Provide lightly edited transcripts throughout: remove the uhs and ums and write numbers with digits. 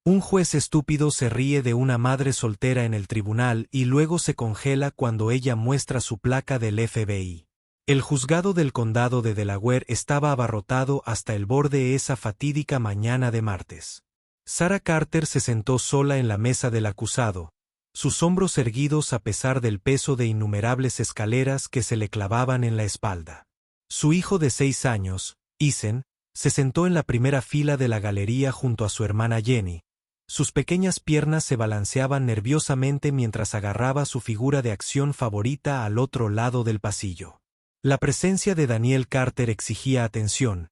Un juez estúpido se ríe de una madre soltera en el tribunal y luego se congela cuando ella muestra su placa del FBI. El juzgado del condado de Delaware estaba abarrotado hasta el borde esa fatídica mañana de martes. Sarah Carter se sentó sola en la mesa del acusado, sus hombros erguidos a pesar del peso de innumerables escaleras que se le clavaban en la espalda. Su hijo de 6 años, Ethan, se sentó en la primera fila de la galería junto a su hermana Jenny. Sus pequeñas piernas se balanceaban nerviosamente mientras agarraba su figura de acción favorita al otro lado del pasillo. La presencia de Daniel Carter exigía atención.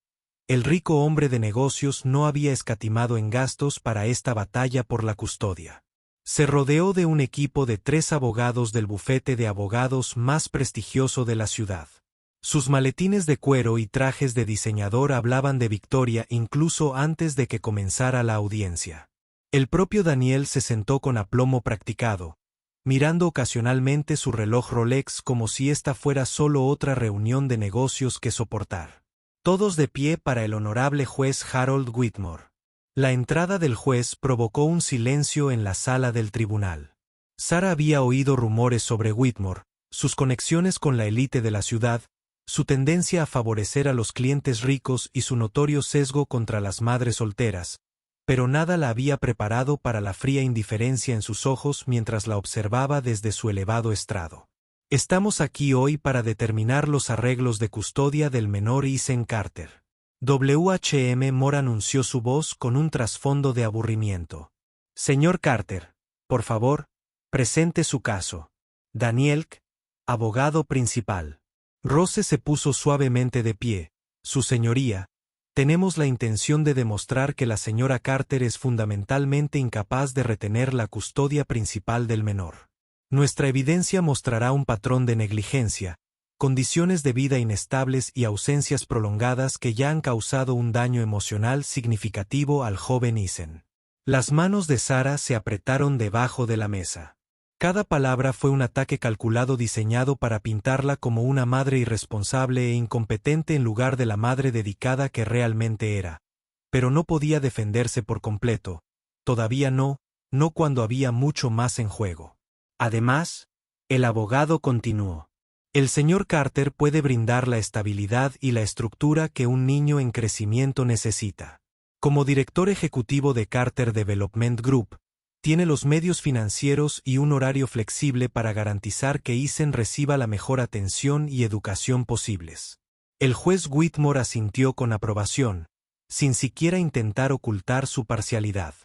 El rico hombre de negocios no había escatimado en gastos para esta batalla por la custodia. Se rodeó de un equipo de 3 abogados del bufete de abogados más prestigioso de la ciudad. Sus maletines de cuero y trajes de diseñador hablaban de victoria incluso antes de que comenzara la audiencia. El propio Daniel se sentó con aplomo practicado, mirando ocasionalmente su reloj Rolex como si esta fuera solo otra reunión de negocios que soportar. Todos de pie para el honorable juez Harold Whitmore. La entrada del juez provocó un silencio en la sala del tribunal. Sarah había oído rumores sobre Whitmore, sus conexiones con la élite de la ciudad, su tendencia a favorecer a los clientes ricos y su notorio sesgo contra las madres solteras, pero nada la había preparado para la fría indiferencia en sus ojos mientras la observaba desde su elevado estrado. Estamos aquí hoy para determinar los arreglos de custodia del menor Ethan Carter. W.H.M. Moore anunció su voz con un trasfondo de aburrimiento. Señor Carter, por favor, presente su caso. Daniel, abogado principal. Rose se puso suavemente de pie. Su señoría, tenemos la intención de demostrar que la señora Carter es fundamentalmente incapaz de retener la custodia principal del menor. Nuestra evidencia mostrará un patrón de negligencia, condiciones de vida inestables y ausencias prolongadas que ya han causado un daño emocional significativo al joven Ethan. Las manos de Sarah se apretaron debajo de la mesa. Cada palabra fue un ataque calculado diseñado para pintarla como una madre irresponsable e incompetente en lugar de la madre dedicada que realmente era. Pero no podía defenderse por completo. Todavía no cuando había mucho más en juego. Además, el abogado continuó. El señor Carter puede brindar la estabilidad y la estructura que un niño en crecimiento necesita. Como director ejecutivo de Carter Development Group, tiene los medios financieros y un horario flexible para garantizar que Ethan reciba la mejor atención y educación posibles. El juez Whitmore asintió con aprobación, sin siquiera intentar ocultar su parcialidad.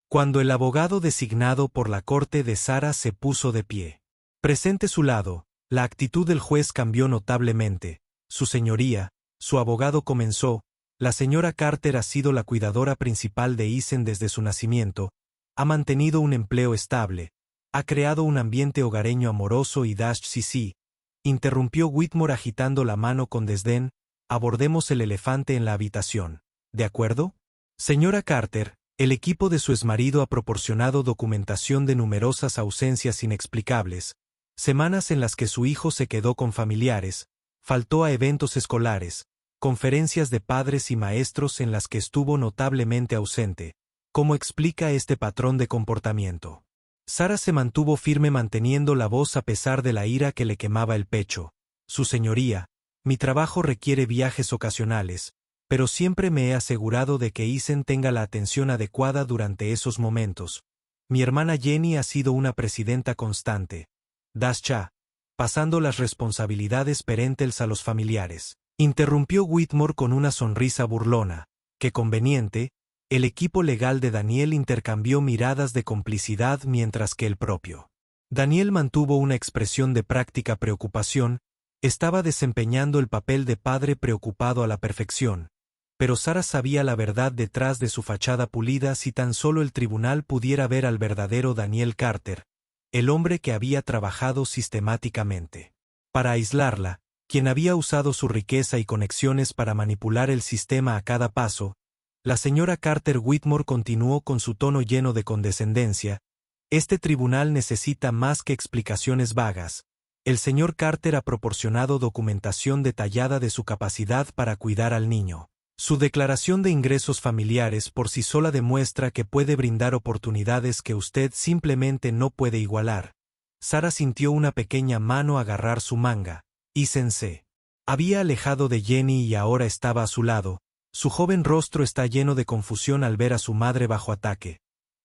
Cuando el abogado designado por la corte de Sarah se puso de pie, presente su lado, la actitud del juez cambió notablemente. Su señoría, su abogado comenzó, la señora Carter ha sido la cuidadora principal de Ethan desde su nacimiento, ha mantenido un empleo estable, ha creado un ambiente hogareño amoroso y sí, interrumpió Whitmore agitando la mano con desdén, abordemos el elefante en la habitación, ¿de acuerdo? Señora Carter, el equipo de su exmarido ha proporcionado documentación de numerosas ausencias inexplicables, semanas en las que su hijo se quedó con familiares, faltó a eventos escolares, conferencias de padres y maestros en las que estuvo notablemente ausente. ¿Cómo explica este patrón de comportamiento? Sarah se mantuvo firme manteniendo la voz a pesar de la ira que le quemaba el pecho. Su señoría, mi trabajo requiere viajes ocasionales, pero siempre me he asegurado de que Ethan tenga la atención adecuada durante esos momentos. Mi hermana Jenny ha sido una presidenta constante. Pasando las responsabilidades perentels a los familiares. Interrumpió Whitmore con una sonrisa burlona. Qué conveniente. El equipo legal de Daniel intercambió miradas de complicidad mientras que el propio. Daniel mantuvo una expresión de práctica preocupación, estaba desempeñando el papel de padre preocupado a la perfección, pero Sarah sabía la verdad detrás de su fachada pulida si tan solo el tribunal pudiera ver al verdadero Daniel Carter, el hombre que había trabajado sistemáticamente para aislarla, quien había usado su riqueza y conexiones para manipular el sistema a cada paso. La señora Carter Whitmore continuó con su tono lleno de condescendencia. Este tribunal necesita más que explicaciones vagas. El señor Carter ha proporcionado documentación detallada de su capacidad para cuidar al niño. Su declaración de ingresos familiares por sí sola demuestra que puede brindar oportunidades que usted simplemente no puede igualar. Sara sintió una pequeña mano agarrar su manga. Isen se había alejado de Jenny y ahora estaba a su lado. Su joven rostro está lleno de confusión al ver a su madre bajo ataque.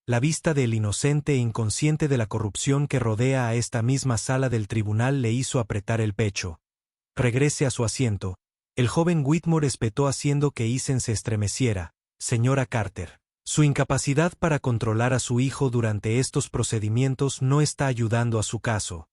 La vista del inocente e inconsciente de la corrupción que rodea a esta misma sala del tribunal le hizo apretar el pecho. Regrese a su asiento. El joven Whitmore espetó haciendo que Isen se estremeciera. Señora Carter, su incapacidad para controlar a su hijo durante estos procedimientos no está ayudando a su caso.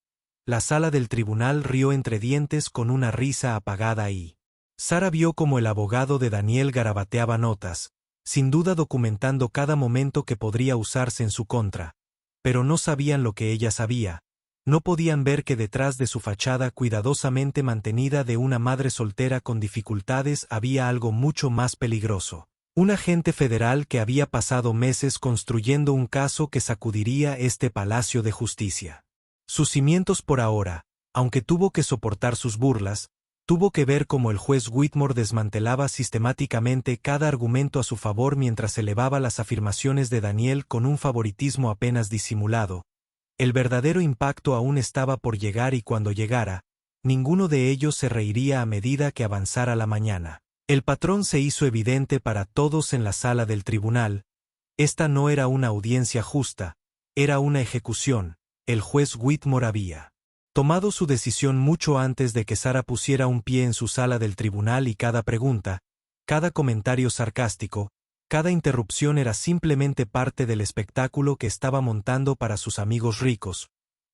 La sala del tribunal rió entre dientes con una risa apagada y Sara vio como el abogado de Daniel garabateaba notas, sin duda documentando cada momento que podría usarse en su contra. Pero no sabían lo que ella sabía. No podían ver que detrás de su fachada cuidadosamente mantenida de una madre soltera con dificultades había algo mucho más peligroso. Un agente federal que había pasado meses construyendo un caso que sacudiría este palacio de justicia. Sus cimientos por ahora, aunque tuvo que soportar sus burlas, tuvo que ver cómo el juez Whitmore desmantelaba sistemáticamente cada argumento a su favor mientras elevaba las afirmaciones de Daniel con un favoritismo apenas disimulado. El verdadero impacto aún estaba por llegar y cuando llegara, ninguno de ellos se reiría a medida que avanzara la mañana. El patrón se hizo evidente para todos en la sala del tribunal. Esta no era una audiencia justa, era una ejecución. El juez Whitmore había tomado su decisión mucho antes de que Sara pusiera un pie en su sala del tribunal y cada pregunta, cada comentario sarcástico, cada interrupción era simplemente parte del espectáculo que estaba montando para sus amigos ricos.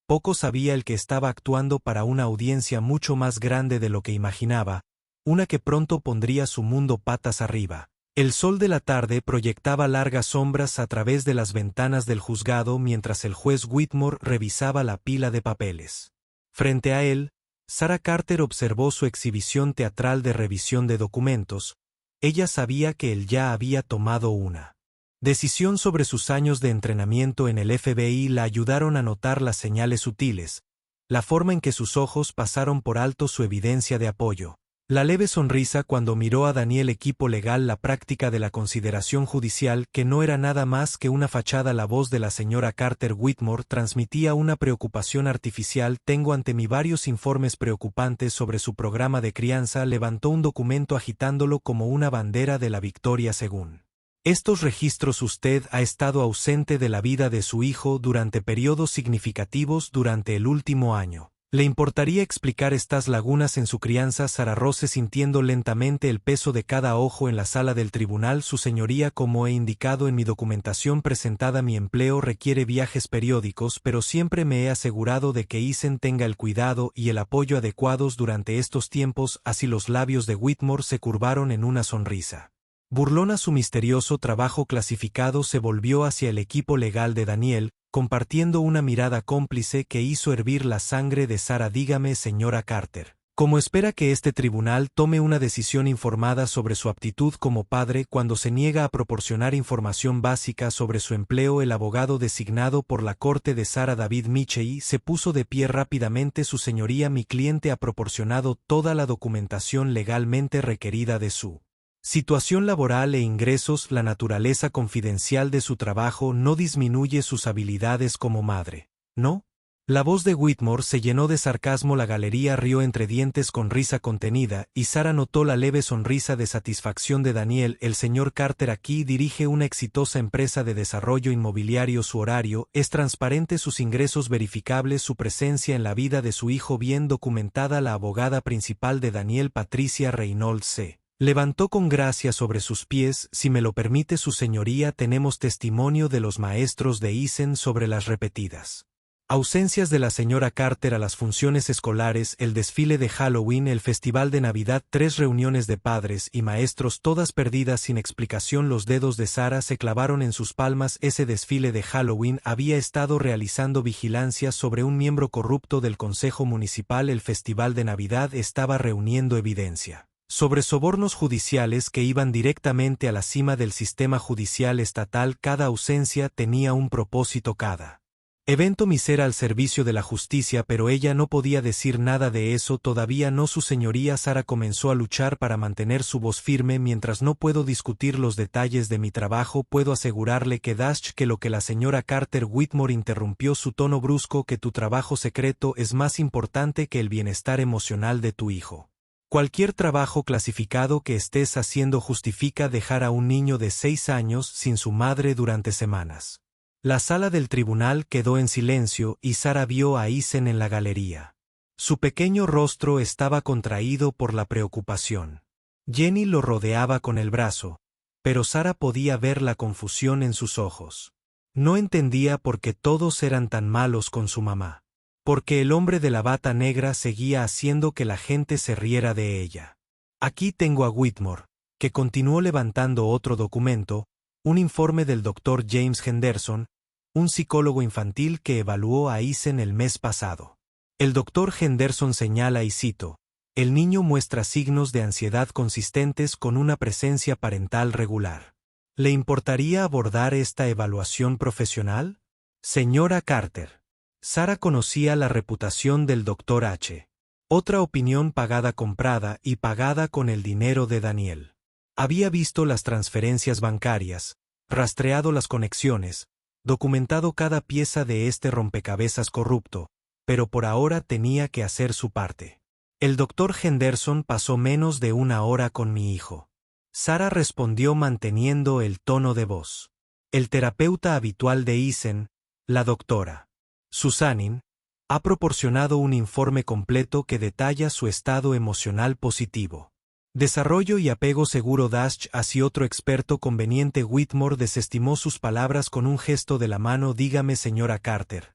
Poco sabía el que estaba actuando para una audiencia mucho más grande de lo que imaginaba, una que pronto pondría su mundo patas arriba. El sol de la tarde proyectaba largas sombras a través de las ventanas del juzgado mientras el juez Whitmore revisaba la pila de papeles. Frente a él, Sara Carter observó su exhibición teatral de revisión de documentos. Ella sabía que él ya había tomado una decisión sobre sus años de entrenamiento en el FBI. La ayudaron a notar las señales sutiles, la forma en que sus ojos pasaron por alto su evidencia de apoyo. La leve sonrisa cuando miró a Daniel equipo legal la práctica de la consideración judicial que no era nada más que una fachada. La voz de la señora Carter Whitmore transmitía una preocupación artificial. Tengo ante mí varios informes preocupantes sobre su programa de crianza. Levantó un documento agitándolo como una bandera de la victoria según estos registros usted ha estado ausente de la vida de su hijo durante periodos significativos durante el último año. ¿Le importaría explicar estas lagunas en su crianza? Sara Rose sintiendo lentamente el peso de cada ojo en la sala del tribunal. Su señoría, como he indicado en mi documentación presentada, mi empleo requiere viajes periódicos, pero siempre me he asegurado de que Isen tenga el cuidado y el apoyo adecuados durante estos tiempos. Así los labios de Whitmore se curvaron en una sonrisa burlona. Su misterioso trabajo clasificado se volvió hacia el equipo legal de Daniel, compartiendo una mirada cómplice que hizo hervir la sangre de Sara. Dígame, señora Carter, ¿cómo espera que este tribunal tome una decisión informada sobre su aptitud como padre cuando se niega a proporcionar información básica sobre su empleo? El abogado designado por la corte de Sara, David Michei, se puso de pie rápidamente. Su señoría, mi cliente ha proporcionado toda la documentación legalmente requerida de su situación laboral e ingresos. La naturaleza confidencial de su trabajo no disminuye sus habilidades como madre, ¿no? La voz de Whitmore se llenó de sarcasmo. La galería rió entre dientes con risa contenida, y Sara notó la leve sonrisa de satisfacción de Daniel. El señor Carter aquí dirige una exitosa empresa de desarrollo inmobiliario. Su horario es transparente, sus ingresos verificables, su presencia en la vida de su hijo bien documentada. La abogada principal de Daniel, Patricia Reynolds, se levantó con gracia sobre sus pies. Si me lo permite su señoría, tenemos testimonio de los maestros de Isen sobre las repetidas ausencias de la señora Carter a las funciones escolares, el desfile de Halloween, el festival de Navidad, 3 reuniones de padres y maestros, todas perdidas sin explicación. Los dedos de Sara se clavaron en sus palmas. Ese desfile de Halloween había estado realizando vigilancia sobre un miembro corrupto del Consejo Municipal. El festival de Navidad estaba reuniendo evidencia sobre sobornos judiciales que iban directamente a la cima del sistema judicial estatal. Cada ausencia tenía un propósito. Cada Evento misera al servicio de la justicia, pero ella no podía decir nada de eso, todavía no. Su señoría Sara comenzó a luchar para mantener su voz firme. Mientras no puedo discutir los detalles de mi trabajo, puedo asegurarle que lo que la señora Carter Whitmore interrumpió su tono brusco, que tu trabajo secreto es más importante que el bienestar emocional de tu hijo. Cualquier trabajo clasificado que estés haciendo justifica dejar a un niño de 6 años sin su madre durante semanas. La sala del tribunal quedó en silencio y Sara vio a Eisen en la galería. Su pequeño rostro estaba contraído por la preocupación. Jenny lo rodeaba con el brazo, pero Sara podía ver la confusión en sus ojos. No entendía por qué todos eran tan malos con su mamá. Porque el hombre de la bata negra seguía haciendo que la gente se riera de ella. Aquí tengo a Whitmore, que continuó levantando otro documento, un informe del Dr. James Henderson, un psicólogo infantil que evaluó a Eisen el mes pasado. El Dr. Henderson señala y cito, el niño muestra signos de ansiedad consistentes con una presencia parental regular. ¿Le importaría abordar esta evaluación profesional? Señora Carter. Sara conocía la reputación del Dr. H. Otra opinión pagada comprada y pagada con el dinero de Daniel. Había visto las transferencias bancarias, rastreado las conexiones, documentado cada pieza de este rompecabezas corrupto, pero por ahora tenía que hacer su parte. El Dr. Henderson pasó menos de 1 hora con mi hijo. Sara respondió manteniendo el tono de voz. El terapeuta habitual de Eisen, la doctora Susanin, ha proporcionado un informe completo que detalla su estado emocional positivo. Desarrollo y apego seguro. Así otro experto conveniente. Whitmore desestimó sus palabras con un gesto de la mano. Dígame, señora Carter.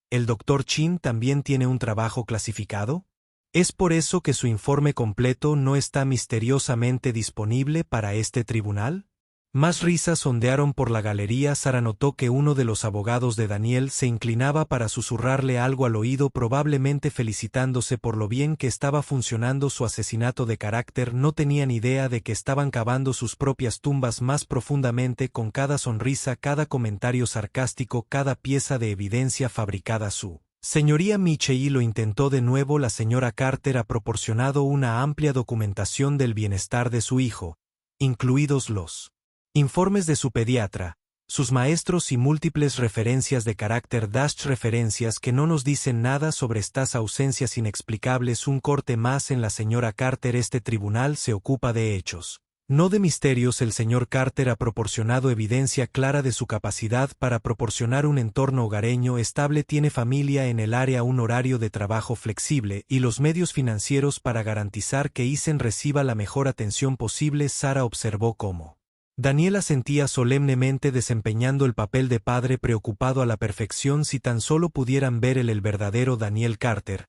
¿El Dr. Chin también tiene un trabajo clasificado? ¿Es por eso que su informe completo no está misteriosamente disponible para este tribunal? Más risas ondearon por la galería. Sara notó que uno de los abogados de Daniel se inclinaba para susurrarle algo al oído, probablemente felicitándose por lo bien que estaba funcionando su asesinato de carácter. No tenían idea de que estaban cavando sus propias tumbas más profundamente con cada sonrisa, cada comentario sarcástico, cada pieza de evidencia fabricada. Su señoría Michei lo intentó de nuevo. La señora Carter ha proporcionado una amplia documentación del bienestar de su hijo, incluidos los informes de su pediatra, sus maestros y múltiples referencias de carácter. Referencias que no nos dicen nada sobre estas ausencias inexplicables. Un corte más en la señora Carter. Este tribunal se ocupa de hechos, no de misterios. El señor Carter ha proporcionado evidencia clara de su capacidad para proporcionar un entorno hogareño estable. Tiene familia en el área, un horario de trabajo flexible y los medios financieros para garantizar que Eisen reciba la mejor atención posible. Sara observó cómo Daniel asentía solemnemente, desempeñando el papel de padre preocupado a la perfección. Si tan solo pudieran ver el verdadero Daniel Carter,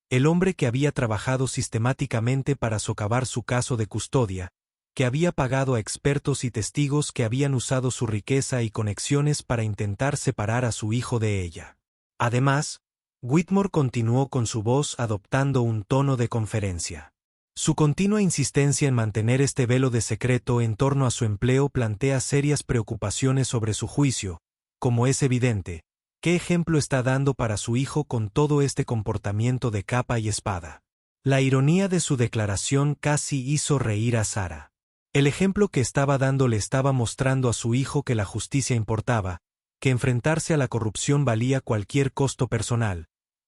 el hombre que había trabajado sistemáticamente para socavar su caso de custodia, que había pagado a expertos y testigos, que habían usado su riqueza y conexiones para intentar separar a su hijo de ella. Además, Whitmore continuó con su voz, adoptando un tono de conferencia. Su continua insistencia en mantener este velo de secreto en torno a su empleo plantea serias preocupaciones sobre su juicio. Como es evidente, ¿qué ejemplo está dando para su hijo con todo este comportamiento de capa y espada? La ironía de su declaración casi hizo reír a Sara. El ejemplo que estaba dando le estaba mostrando a su hijo que la justicia importaba, que enfrentarse a la corrupción valía cualquier costo personal,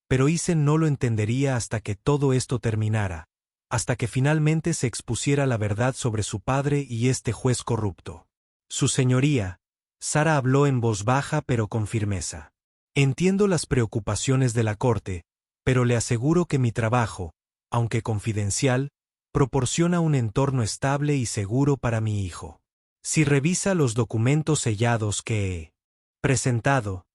pero Eisen no lo entendería hasta que todo esto terminara, hasta que finalmente se expusiera la verdad sobre su padre y este juez corrupto. Su señoría, Sara habló en voz baja pero con firmeza. Entiendo las preocupaciones de la corte, pero le aseguro que mi trabajo, aunque confidencial, proporciona un entorno estable y seguro para mi hijo. Si revisa los documentos sellados que he presentado,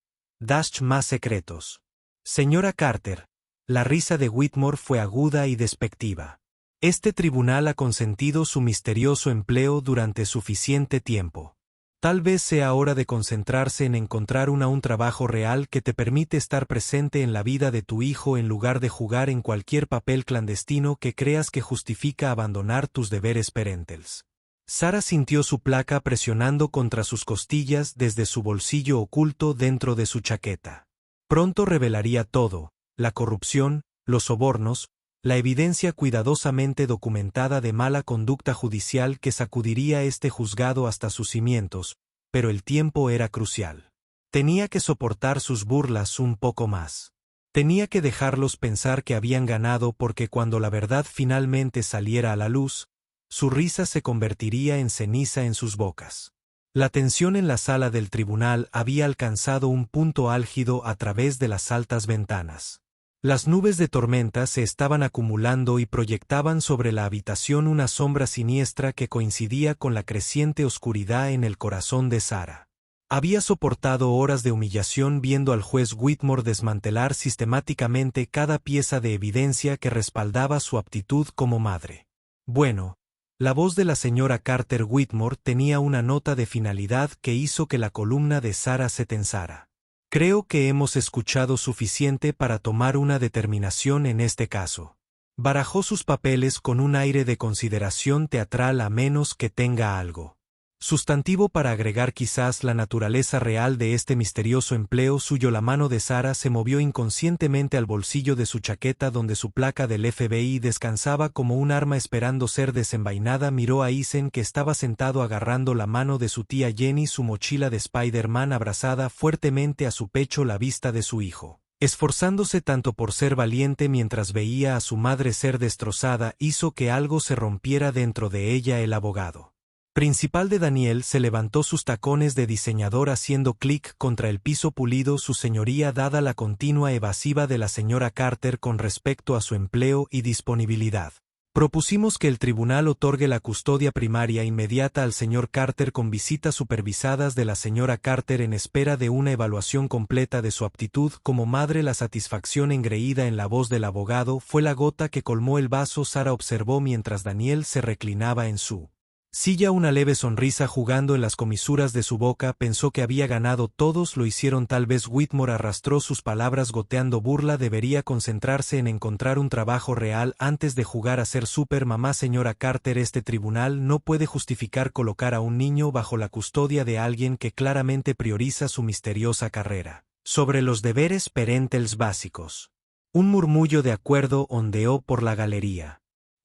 más secretos. Señora Carter, la risa de Whitmore fue aguda y despectiva. Este tribunal ha consentido su misterioso empleo durante suficiente tiempo. Tal vez sea hora de concentrarse en encontrar un trabajo real que te permite estar presente en la vida de tu hijo en lugar de jugar en cualquier papel clandestino que creas que justifica abandonar tus deberes parentales. Sara sintió su placa presionando contra sus costillas desde su bolsillo oculto dentro de su chaqueta. Pronto revelaría todo: la corrupción, los sobornos, la evidencia cuidadosamente documentada de mala conducta judicial que sacudiría este juzgado hasta sus cimientos, pero el tiempo era crucial. Tenía que soportar sus burlas un poco más. Tenía que dejarlos pensar que habían ganado, porque cuando la verdad finalmente saliera a la luz, su risa se convertiría en ceniza en sus bocas. La tensión en la sala del tribunal había alcanzado un punto álgido a través de las altas ventanas. Las nubes de tormenta se estaban acumulando y proyectaban sobre la habitación una sombra siniestra que coincidía con la creciente oscuridad en el corazón de Sarah. Había soportado horas de humillación viendo al juez Whitmore desmantelar sistemáticamente cada pieza de evidencia que respaldaba su aptitud como madre. Bueno, la voz de la señora Carter Whitmore tenía una nota de finalidad que hizo que la columna de Sarah se tensara. Creo que hemos escuchado suficiente para tomar una determinación en este caso. Barajó sus papeles con un aire de consideración teatral, a menos que tenga algo sustantivo para agregar, quizás la naturaleza real de este misterioso empleo suyo. La mano de Sarah se movió inconscientemente al bolsillo de su chaqueta donde su placa del FBI descansaba como un arma esperando ser desenvainada. Miró a Eisen, que estaba sentado agarrando la mano de su tía Jenny, su mochila de Spider-Man abrazada fuertemente a su pecho. La vista de su hijo, esforzándose tanto por ser valiente mientras veía a su madre ser destrozada, hizo que algo se rompiera dentro de ella. El abogado principal de Daniel se levantó sus tacones de diseñador haciendo clic contra el piso pulido. Su señoría, dada la continua evasiva de la señora Carter con respecto a su empleo y disponibilidad, propusimos que el tribunal otorgue la custodia primaria inmediata al señor Carter con visitas supervisadas de la señora Carter en espera de una evaluación completa de su aptitud como madre. La satisfacción engreída en la voz del abogado fue la gota que colmó el vaso. Sarah observó mientras Daniel se reclinaba en su silla, una leve sonrisa jugando en las comisuras de su boca. Pensó que había ganado. Todos lo hicieron. Tal vez. Whitmore arrastró sus palabras goteando burla. Debería concentrarse en encontrar un trabajo real antes de jugar a ser supermamá. Señora Carter, este tribunal no puede justificar colocar a un niño bajo la custodia de alguien que claramente prioriza su misteriosa carrera sobre los deberes parentales básicos. Un murmullo de acuerdo ondeó por la galería.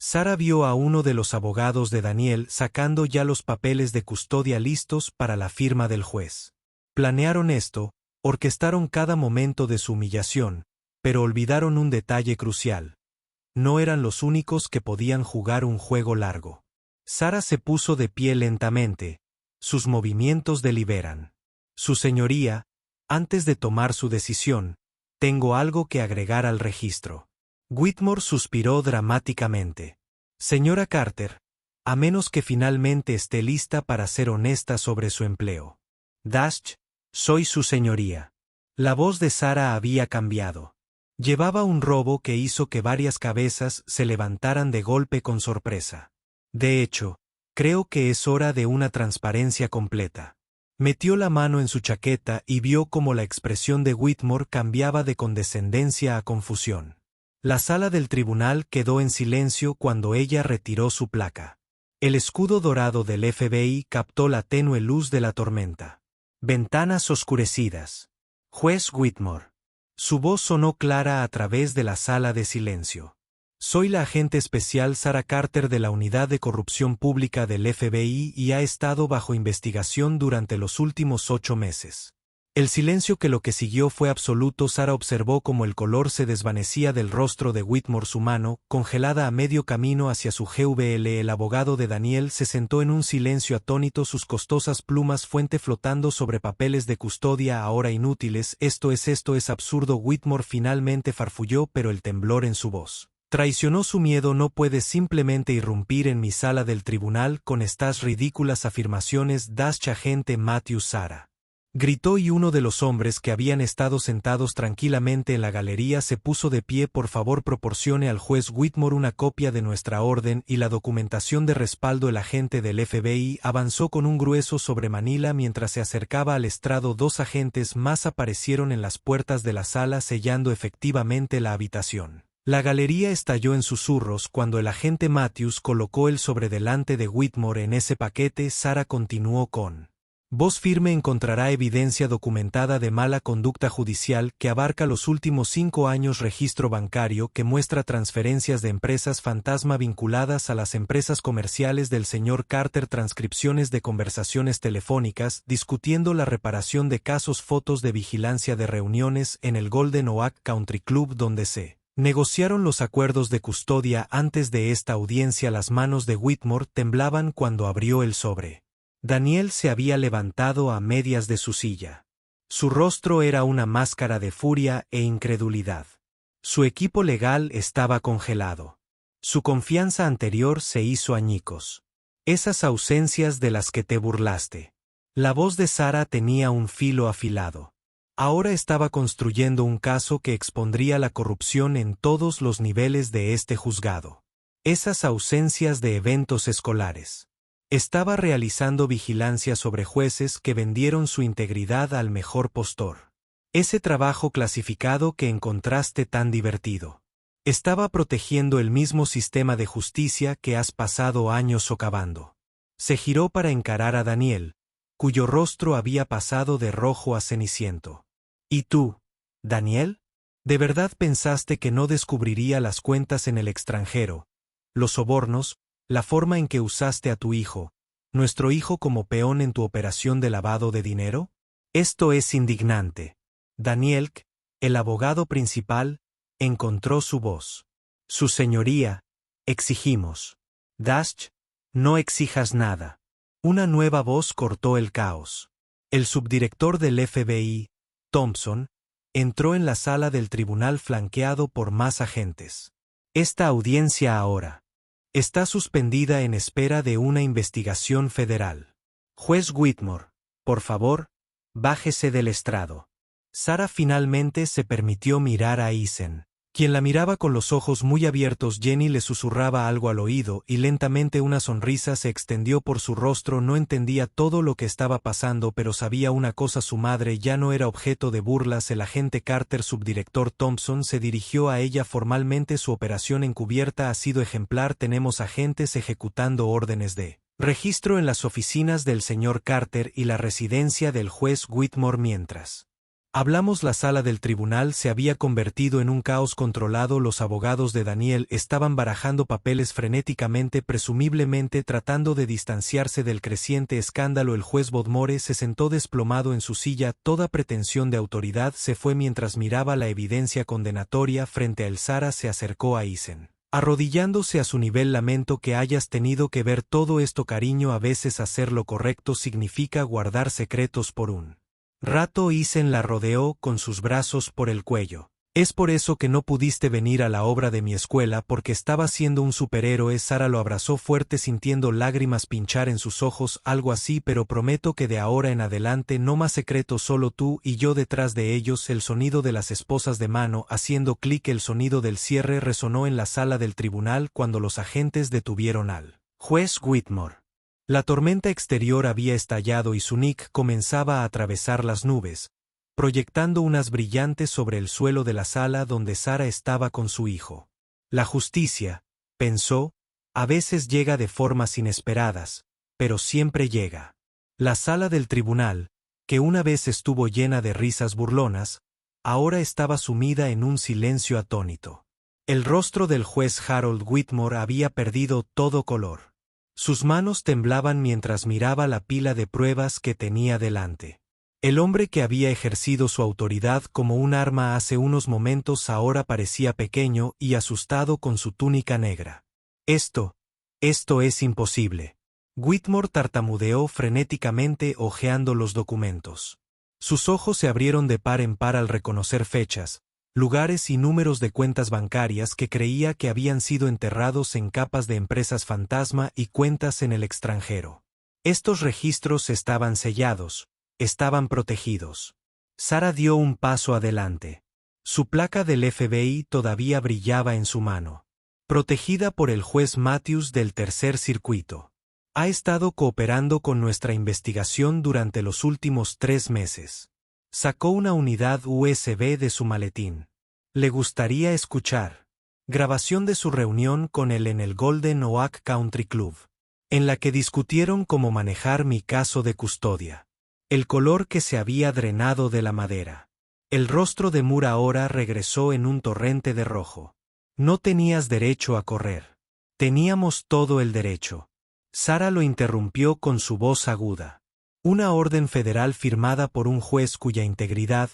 Sarah vio a uno de los abogados de Daniel sacando ya los papeles de custodia listos para la firma del juez. Planearon esto, orquestaron cada momento de su humillación, pero olvidaron un detalle crucial. No eran los únicos que podían jugar un juego largo. Sarah se puso de pie lentamente. Sus movimientos deliberan. Su señoría, antes de tomar su decisión, tengo algo que agregar al registro. Whitmore suspiró dramáticamente. Señora Carter, a menos que finalmente esté lista para ser honesta sobre su empleo. Soy su señoría. La voz de Sarah había cambiado. Llevaba un robo que hizo que varias cabezas se levantaran de golpe con sorpresa. De hecho, creo que es hora de una transparencia completa. Metió la mano en su chaqueta y vio cómo la expresión de Whitmore cambiaba de condescendencia a confusión. La sala del tribunal quedó en silencio cuando ella retiró su placa. El escudo dorado del FBI captó la tenue luz de la tormenta. Ventanas oscurecidas. Juez Whitmore. Su voz sonó clara a través de la sala de silencio. Soy la agente especial Sarah Carter de la Unidad de Corrupción Pública del FBI y ha estado bajo investigación durante los últimos 8 meses. El silencio que siguió fue absoluto. Sarah observó cómo el color se desvanecía del rostro de Whitmore, su mano, congelada a medio camino hacia su GVL. El abogado de Daniel se sentó en un silencio atónito, sus costosas plumas fuente flotando sobre papeles de custodia ahora inútiles. Esto es absurdo. Whitmore finalmente farfulló, pero el temblor en su voz traicionó su miedo. No puedes simplemente irrumpir en mi sala del tribunal con estas ridículas afirmaciones. Agente Matthews. Sarah gritó, y uno de los hombres que habían estado sentados tranquilamente en la galería se puso de pie. Por favor, proporcione al juez Whitmore una copia de nuestra orden y la documentación de respaldo. El agente del FBI avanzó con un grueso sobre Manila mientras se acercaba al estrado. 2 agentes más aparecieron en las puertas de la sala sellando efectivamente la habitación. La galería estalló en susurros cuando el agente Matthews colocó el sobre delante de Whitmore. En ese paquete. Sarah continuó con Voz Firme encontrará evidencia documentada de mala conducta judicial que abarca los últimos 5 años, registro bancario que muestra transferencias de empresas fantasma vinculadas a las empresas comerciales del señor Carter, transcripciones de conversaciones telefónicas discutiendo la reparación de casos, fotos de vigilancia de reuniones en el Golden Oak Country Club donde se negociaron los acuerdos de custodia. Antes de esta audiencia las manos de Whitmore temblaban cuando abrió el sobre. Daniel se había levantado a medias de su silla. Su rostro era una máscara de furia e incredulidad. Su equipo legal estaba congelado. Su confianza anterior se hizo añicos. Esas ausencias de las que te burlaste. La voz de Sarah tenía un filo afilado. Ahora estaba construyendo un caso que expondría la corrupción en todos los niveles de este juzgado. Esas ausencias de eventos escolares. Estaba realizando vigilancia sobre jueces que vendieron su integridad al mejor postor. Ese trabajo clasificado que encontraste tan divertido. Estaba protegiendo el mismo sistema de justicia que has pasado años socavando. Se giró para encarar a Daniel, cuyo rostro había pasado de rojo a ceniciento. ¿Y tú, Daniel? ¿De verdad pensaste que no descubriría las cuentas en el extranjero, los sobornos, la forma en que usaste a tu hijo, nuestro hijo como peón en tu operación de lavado de dinero? Esto es indignante. Daniel, el abogado principal, encontró su voz. Su señoría, exigimos. Dash, no exijas nada. Una nueva voz cortó el caos. El subdirector del FBI, Thompson, entró en la sala del tribunal flanqueado por más agentes. Esta audiencia ahora está suspendida en espera de una investigación federal. Juez Whitmore, por favor, bájese del estrado. Sarah finalmente se permitió mirar a Eisen, quien la miraba con los ojos muy abiertos. Jenny le susurraba algo al oído y lentamente una sonrisa se extendió por su rostro. No entendía todo lo que estaba pasando, pero sabía una cosa: su madre ya no era objeto de burlas. El agente Carter, subdirector Thompson, se dirigió a ella formalmente. Su operación encubierta ha sido ejemplar. Tenemos agentes ejecutando órdenes de registro en las oficinas del señor Carter y la residencia del juez Whitmore mientras hablamos. La sala del tribunal se había convertido en un caos controlado. Los abogados de Daniel estaban barajando papeles frenéticamente, presumiblemente tratando de distanciarse del creciente escándalo. El juez Bodmore se sentó desplomado en su silla. Toda pretensión de autoridad se fue mientras miraba la evidencia condenatoria frente a él. Sarah se acercó a Eisen, arrodillándose a su nivel. Lamento que hayas tenido que ver todo esto, cariño. A veces hacer lo correcto significa guardar secretos por un rato. Eisen la rodeó con sus brazos por el cuello. Es por eso que no pudiste venir a la obra de mi escuela, porque estaba siendo un superhéroe. Sarah lo abrazó fuerte, sintiendo lágrimas pinchar en sus ojos. Algo así, pero prometo que de ahora en adelante no más secretos, solo tú y yo detrás de ellos. El sonido de las esposas de mano haciendo clic. El sonido del cierre resonó en la sala del tribunal cuando los agentes detuvieron al juez Whitmore. La tormenta exterior había estallado y su Nick comenzaba a atravesar las nubes, proyectando unas brillantes sobre el suelo de la sala donde Sarah estaba con su hijo. La justicia, pensó, a veces llega de formas inesperadas, pero siempre llega. La sala del tribunal, que una vez estuvo llena de risas burlonas, ahora estaba sumida en un silencio atónito. El rostro del juez Harold Whitmore había perdido todo color. Sus manos temblaban mientras miraba la pila de pruebas que tenía delante. El hombre que había ejercido su autoridad como un arma hace unos momentos ahora parecía pequeño y asustado con su túnica negra. Esto es imposible. Whitmore tartamudeó frenéticamente hojeando los documentos. Sus ojos se abrieron de par en par al reconocer fechas, lugares y números de cuentas bancarias que creía que habían sido enterrados en capas de empresas fantasma y cuentas en el extranjero. Estos registros estaban sellados, estaban protegidos. Sarah dio un paso adelante. Su placa del FBI todavía brillaba en su mano. Protegida por el juez Matthews del Tercer Circuito. Ha estado cooperando con nuestra investigación durante los últimos 3 meses. Sacó una unidad USB de su maletín. Le gustaría escuchar. Grabación de su reunión con él en el Golden Oak Country Club, en la que discutieron cómo manejar mi caso de custodia. el color que se había drenado de la madera. El rostro de Moore ahora regresó en un torrente de rojo. No tenías derecho a correr. Teníamos todo el derecho. Sarah lo interrumpió con su voz aguda. Una orden federal firmada por un juez cuya integridad,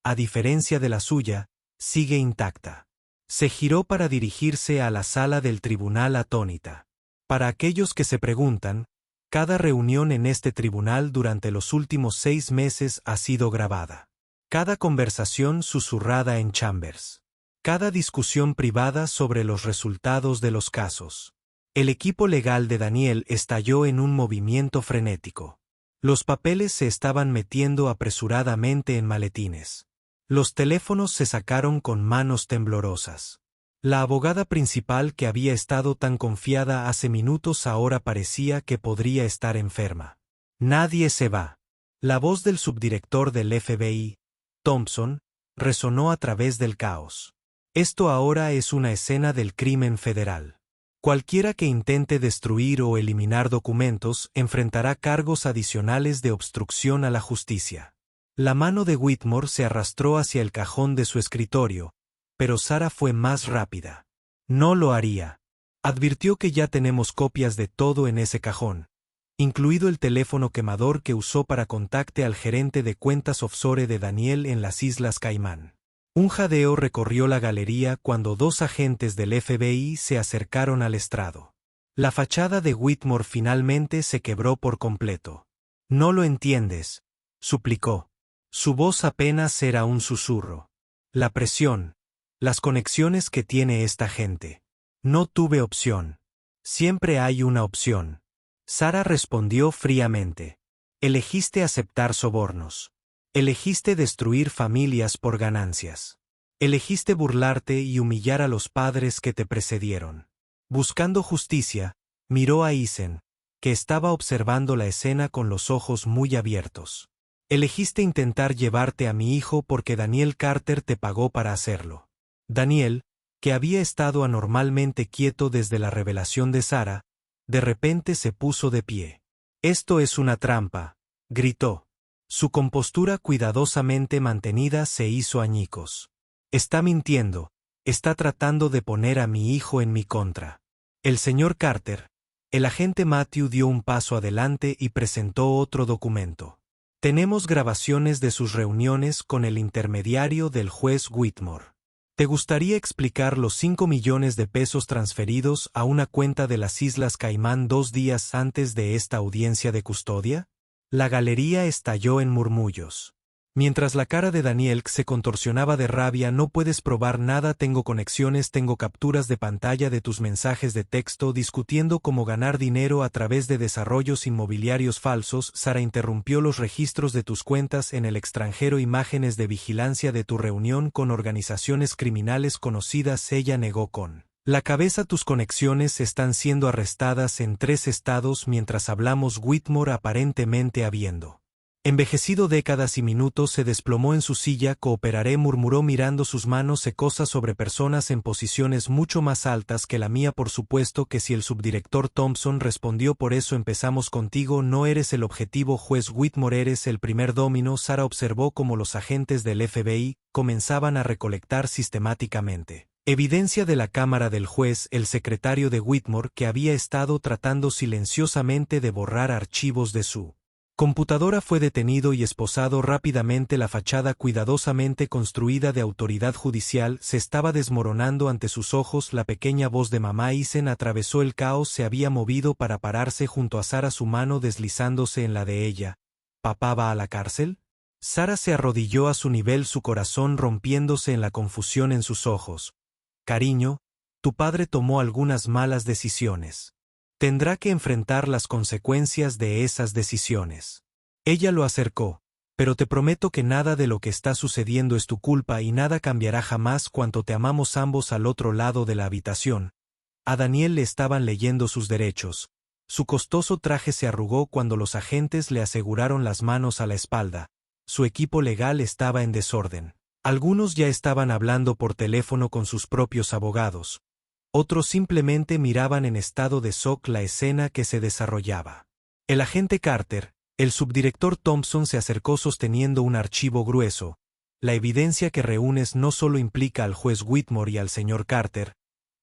a diferencia de la suya, sigue intacta. Se giró para dirigirse a la sala del tribunal atónita. Para aquellos que se preguntan, cada reunión en este tribunal durante los últimos 6 meses ha sido grabada. Cada conversación susurrada en chambers. Cada discusión privada sobre los resultados de los casos. El equipo legal de Daniel estalló en un movimiento frenético. Los papeles se estaban metiendo apresuradamente en maletines. Los teléfonos se sacaron con manos temblorosas. La abogada principal que había estado tan confiada hace minutos ahora parecía que podría estar enferma. Nadie se va. La voz del subdirector del FBI, Thompson, resonó a través del caos. Esto ahora es una escena del crimen federal. Cualquiera que intente destruir o eliminar documentos enfrentará cargos adicionales de obstrucción a la justicia. La mano de Whitmore se arrastró hacia el cajón de su escritorio, pero Sarah fue más rápida. No lo haría. Advirtió que ya tenemos copias de todo en ese cajón, incluido el teléfono quemador que usó para contacte al gerente de cuentas offshore de Daniel en las Islas Caimán. Un jadeo recorrió la galería cuando 2 agentes del FBI se acercaron al estrado. La fachada de Whitmore finalmente se quebró por completo. «No lo entiendes», suplicó. Su voz apenas era un susurro. La presión, las conexiones que tiene esta gente. No tuve opción. Siempre hay una opción. Sarah respondió fríamente. Elegiste aceptar sobornos. Elegiste destruir familias por ganancias. Elegiste burlarte y humillar a los padres que te precedieron. Buscando justicia, miró a Eisen, que estaba observando la escena con los ojos muy abiertos. Elegiste intentar llevarte a mi hijo porque Daniel Carter te pagó para hacerlo. Daniel, que había estado anormalmente quieto desde la revelación de Sarah, de repente se puso de pie. «Esto es una trampa», gritó. Su compostura cuidadosamente mantenida se hizo añicos. «Está mintiendo, está tratando de poner a mi hijo en mi contra». El señor Carter, el agente Matthew dio un paso adelante y presentó otro documento. «Tenemos grabaciones de sus reuniones con el intermediario del juez Whitmore. ¿Te gustaría explicar los 5 millones de pesos transferidos a una cuenta de las Islas Caimán 2 días antes de esta audiencia de custodia?» La galería estalló en murmullos. Mientras la cara de Daniel se contorsionaba de rabia. «No puedes probar nada, tengo conexiones, tengo capturas de pantalla de tus mensajes de texto discutiendo cómo ganar dinero a través de desarrollos inmobiliarios falsos». Sarah interrumpió. «Los registros de tus cuentas en el extranjero, imágenes de vigilancia de tu reunión con organizaciones criminales conocidas». Ella negó con la cabeza. «Tus conexiones están siendo arrestadas en 3 estados mientras hablamos». Whitmore, aparentemente habiendo envejecido décadas y minutos, se desplomó en su silla. «Cooperaré», murmuró mirando sus manos secosas sobre personas en posiciones mucho más altas que la mía. «Por supuesto que sí». El subdirector Thompson respondió. «Por eso empezamos contigo. No eres el objetivo, juez Whitmore, eres el primer domino». Sarah observó cómo los agentes del FBI comenzaban a recolectar sistemáticamente evidencia de la cámara del juez. El secretario de Whitmore, que había estado tratando silenciosamente de borrar archivos de su computadora, fue detenido y esposado rápidamente. La fachada cuidadosamente construida de autoridad judicial se estaba desmoronando ante sus ojos. La pequeña voz de mamá Eisen atravesó el caos. Se había movido para pararse junto a Sarah, su mano deslizándose en la de ella. «¿Papá va a la cárcel?». Sarah se arrodilló a su nivel, su corazón rompiéndose en la confusión en sus ojos. «Cariño, tu padre tomó algunas malas decisiones. Tendrá que enfrentar las consecuencias de esas decisiones». Ella lo acercó. «Pero te prometo que nada de lo que está sucediendo es tu culpa y nada cambiará jamás. Cuánto te amamos ambos». Al otro lado de la habitación, a Daniel le estaban leyendo sus derechos. Su costoso traje se arrugó cuando los agentes le aseguraron las manos a la espalda. Su equipo legal estaba en desorden. Algunos ya estaban hablando por teléfono con sus propios abogados. Otros simplemente miraban en estado de shock la escena que se desarrollaba. El agente Carter, El subdirector Thompson se acercó sosteniendo un archivo grueso. La evidencia que reúnes no solo implica al juez Whitmore y al señor Carter.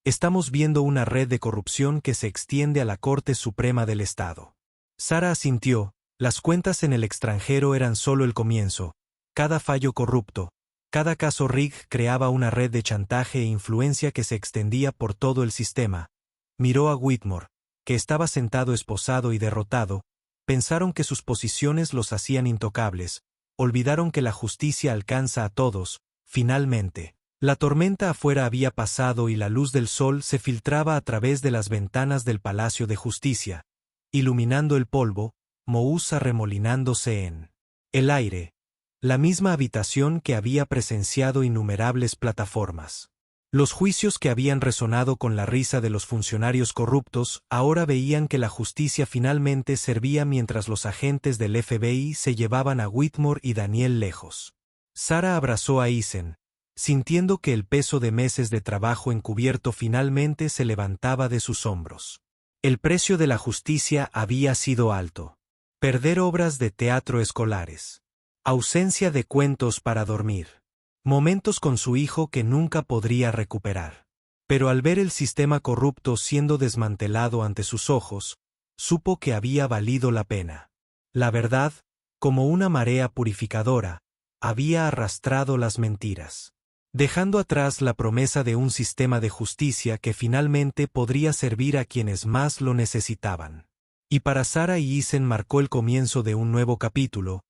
Estamos viendo una red de corrupción que se extiende a la Corte Suprema del Estado. Sarah asintió. Las cuentas en el extranjero eran solo el comienzo. Cada fallo corrupto, cada caso Rigg creaba una red de chantaje e influencia que se extendía por todo el sistema. Miró a Whitmore, que estaba sentado esposado y derrotado. Pensaron que sus posiciones los hacían intocables. Olvidaron que la justicia alcanza a todos. Finalmente, la tormenta afuera había pasado y la luz del sol se filtraba a través de las ventanas del Palacio de Justicia, iluminando el polvo, mohosa remolinándose en el aire, la misma habitación que había presenciado innumerables plataformas. Los juicios que habían resonado con la risa de los funcionarios corruptos ahora veían que la justicia finalmente servía mientras los agentes del FBI se llevaban a Whitmore y Daniel lejos. Sarah abrazó a Eisen, sintiendo que el peso de meses de trabajo encubierto finalmente se levantaba de sus hombros. El precio de la justicia había sido alto. Perder obras de teatro escolares. Ausencia de cuentos para dormir. Momentos con su hijo que nunca podría recuperar. Pero al ver el sistema corrupto siendo desmantelado ante sus ojos, supo que había valido la pena. La verdad, como una marea purificadora, había arrastrado las mentiras, dejando atrás la promesa de un sistema de justicia que finalmente podría servir a quienes más lo necesitaban. Y para Sarah y Eisen marcó el comienzo de un nuevo capítulo,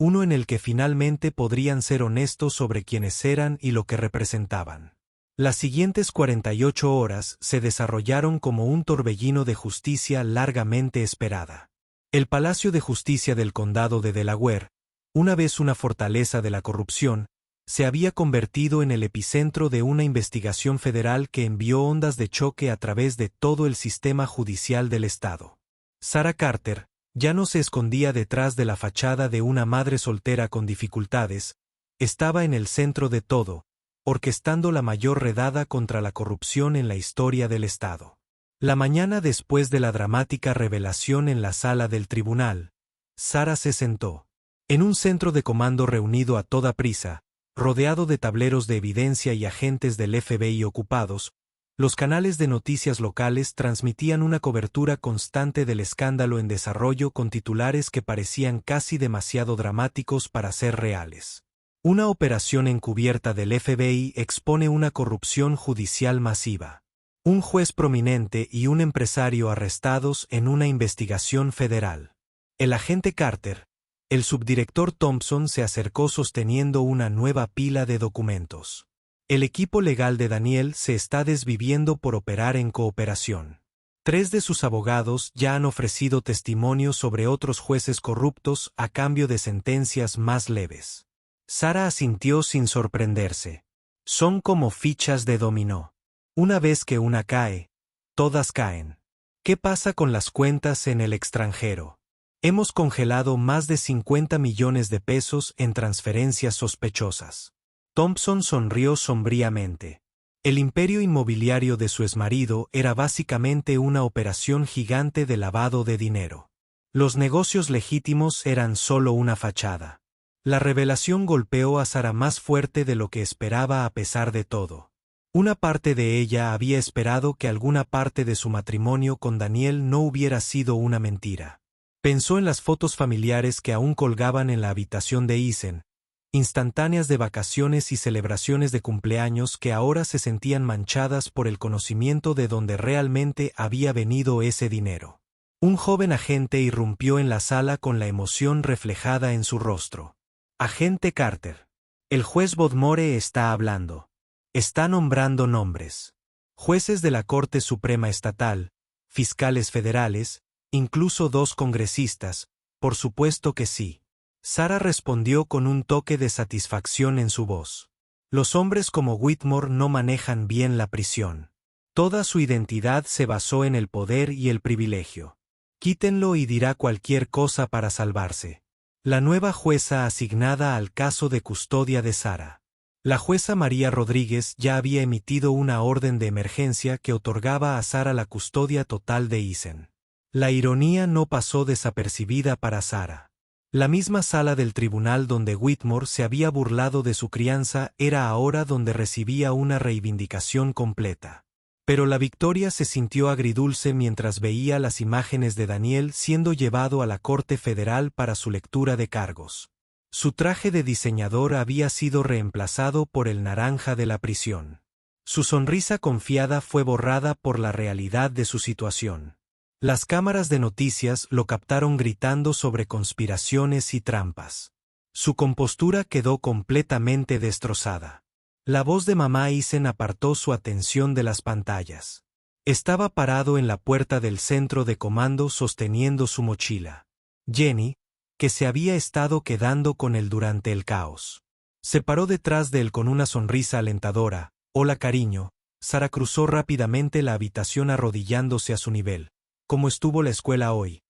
uno en el que finalmente podrían ser honestos sobre quiénes eran y lo que representaban. Las siguientes 48 horas se desarrollaron como un torbellino de justicia largamente esperada. El Palacio de Justicia del Condado de Delaware, una vez una fortaleza de la corrupción, se había convertido en el epicentro de una investigación federal que envió ondas de choque a través de todo el sistema judicial del estado. Sarah Carter ya no se escondía detrás de la fachada de una madre soltera con dificultades, estaba en el centro de todo, orquestando la mayor redada contra la corrupción en la historia del estado. La mañana después de la dramática revelación en la sala del tribunal, Sarah se sentó en un centro de comando reunido a toda prisa, rodeado de tableros de evidencia y agentes del FBI ocupados. Los canales de noticias locales transmitían una cobertura constante del escándalo en desarrollo con titulares que parecían casi demasiado dramáticos para ser reales. Una operación encubierta del FBI expone una corrupción judicial masiva. Un juez prominente y un empresario arrestados en una investigación federal. El agente Carter, el subdirector Thompson se acercó sosteniendo una nueva pila de documentos. El equipo legal de Daniel se está desviviendo por operar en cooperación. 3 de sus abogados ya han ofrecido testimonio sobre otros jueces corruptos a cambio de sentencias más leves. Sarah asintió sin sorprenderse. Son como fichas de dominó. Una vez que una cae, todas caen. ¿Qué pasa con las cuentas en el extranjero? Hemos congelado más de 50 millones de pesos en transferencias sospechosas. Thompson sonrió sombríamente. El imperio inmobiliario de su exmarido era básicamente una operación gigante de lavado de dinero. Los negocios legítimos eran solo una fachada. La revelación golpeó a Sarah más fuerte de lo que esperaba a pesar de todo. Una parte de ella había esperado que alguna parte de su matrimonio con Daniel no hubiera sido una mentira. Pensó en las fotos familiares que aún colgaban en la habitación de Eisen, instantáneas de vacaciones y celebraciones de cumpleaños que ahora se sentían manchadas por el conocimiento de dónde realmente había venido ese dinero. Un joven agente irrumpió en la sala con la emoción reflejada en su rostro. Agente Carter. El juez Bodmore está hablando. Está nombrando nombres. Jueces de la Corte Suprema Estatal, fiscales federales, incluso 2 congresistas, por supuesto que sí. Sarah respondió con un toque de satisfacción en su voz. Los hombres como Whitmore no manejan bien la prisión. Toda su identidad se basó en el poder y el privilegio. Quítenlo y dirá cualquier cosa para salvarse. La nueva jueza asignada al caso de custodia de Sarah. La jueza María Rodríguez ya había emitido una orden de emergencia que otorgaba a Sarah la custodia total de Eisen. La ironía no pasó desapercibida para Sarah. La misma sala del tribunal donde Whitmore se había burlado de su crianza era ahora donde recibía una reivindicación completa. Pero la victoria se sintió agridulce mientras veía las imágenes de Daniel siendo llevado a la Corte Federal para su lectura de cargos. Su traje de diseñador había sido reemplazado por el naranja de la prisión. Su sonrisa confiada fue borrada por la realidad de su situación. Las cámaras de noticias lo captaron gritando sobre conspiraciones y trampas. Su compostura quedó completamente destrozada. La voz de mamá Eisen apartó su atención de las pantallas. Estaba parado en la puerta del centro de comando sosteniendo su mochila. Jenny, que se había estado quedando con él durante el caos, se paró detrás de él con una sonrisa alentadora. «Hola, cariño». Sara cruzó rápidamente la habitación arrodillándose a su nivel. «¿Cómo estuvo la escuela hoy?»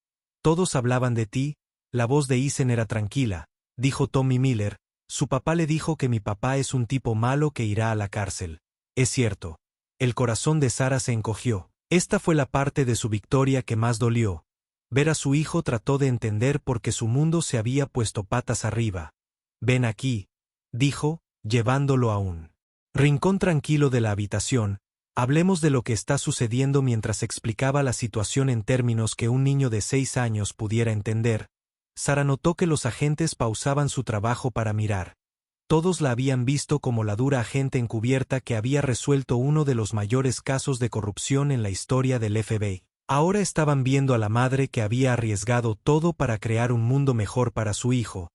«Todos hablaban de ti». La voz de Eisen era tranquila, dijo Tommy Miller. «Su papá le dijo que mi papá es un tipo malo que irá a la cárcel». «Es cierto». El corazón de Sara se encogió. Esta fue la parte de su victoria que más dolió. Ver a su hijo trató de entender por qué su mundo se había puesto patas arriba. «Ven aquí», dijo, llevándolo a un rincón tranquilo de la habitación. «Hablemos de lo que está sucediendo», mientras explicaba la situación en términos que un niño de 6 años pudiera entender. Sara notó que los agentes pausaban su trabajo para mirar. Todos la habían visto como la dura agente encubierta que había resuelto uno de los mayores casos de corrupción en la historia del FBI. Ahora estaban viendo a la madre que había arriesgado todo para crear un mundo mejor para su hijo.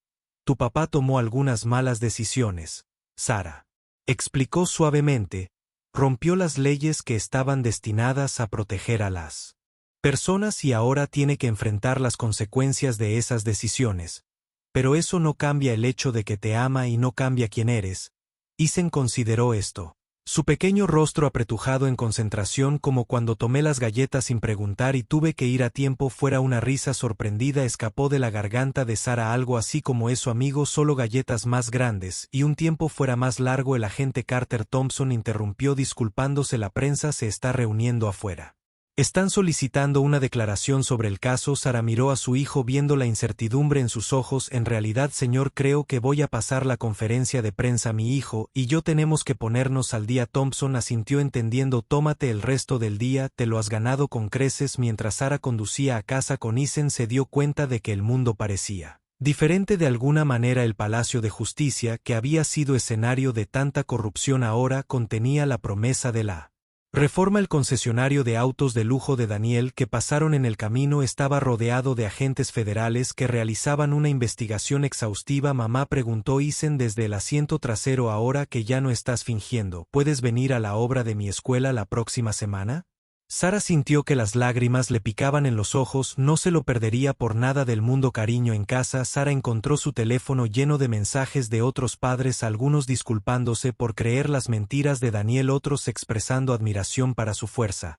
«Tu papá tomó algunas malas decisiones», Sara explicó suavemente. «Rompió las leyes que estaban destinadas a proteger a las personas y ahora tiene que enfrentar las consecuencias de esas decisiones. Pero eso no cambia el hecho de que te ama y no cambia quién eres». Eisen consideró esto. Su pequeño rostro apretujado en concentración como cuando tomé las galletas sin preguntar y tuve que ir a tiempo fuera una risa sorprendida escapó de la garganta de Sara algo así como eso amigo solo galletas más grandes y un tiempo fuera más largo el agente Carter Thompson interrumpió disculpándose la prensa se está reuniendo afuera. «Están solicitando una declaración sobre el caso». Sara miró a su hijo viendo la incertidumbre en sus ojos. «En realidad, señor, creo que voy a pasar la conferencia de prensa a mi hijo y yo tenemos que ponernos al día». Thompson asintió entendiendo. «Tómate el resto del día, te lo has ganado con creces». Mientras Sara conducía a casa con Eisen se dio cuenta de que el mundo parecía diferente de alguna manera. El Palacio de Justicia, que había sido escenario de tanta corrupción, ahora contenía la promesa de la reforma. El concesionario de autos de lujo de Daniel que pasaron en el camino estaba rodeado de agentes federales que realizaban una investigación exhaustiva. «Mamá», preguntó Eisen desde el asiento trasero, «ahora que ya no estás fingiendo, ¿puedes venir a la obra de mi escuela la próxima semana?» Sara sintió que las lágrimas le picaban en los ojos. No se lo perdería por nada del mundo. Cariño en casa. Sara encontró su teléfono lleno de mensajes de otros padres, algunos disculpándose por creer las mentiras de Daniel, otros expresando admiración para su fuerza.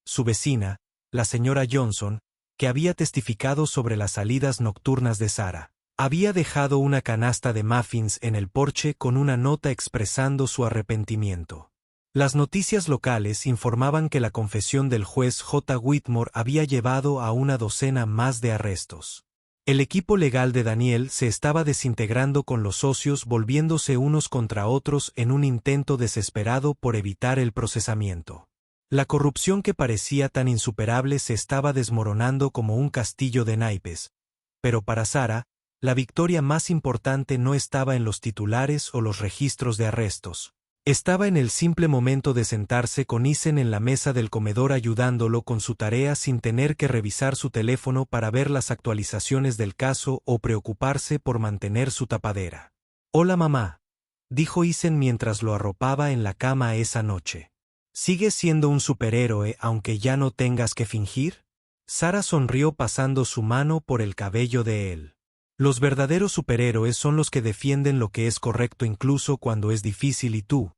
Su vecina, la señora Johnson, que había testificado sobre las salidas nocturnas de Sara, había dejado una canasta de muffins en el porche con una nota expresando su arrepentimiento. Las noticias locales informaban que la confesión del juez J. Whitmore había llevado a una docena más de arrestos. El equipo legal de Daniel se estaba desintegrando con los socios volviéndose unos contra otros en un intento desesperado por evitar el procesamiento. La corrupción que parecía tan insuperable se estaba desmoronando como un castillo de naipes. Pero para Sara, la victoria más importante no estaba en los titulares o los registros de arrestos. Estaba en el simple momento de sentarse con Eisen en la mesa del comedor ayudándolo con su tarea sin tener que revisar su teléfono para ver las actualizaciones del caso o preocuparse por mantener su tapadera. «Hola mamá», dijo Eisen mientras lo arropaba en la cama esa noche. «¿Sigues siendo un superhéroe aunque ya no tengas que fingir?» Sara sonrió pasando su mano por el cabello de él. «Los verdaderos superhéroes son los que defienden lo que es correcto incluso cuando es difícil y tú,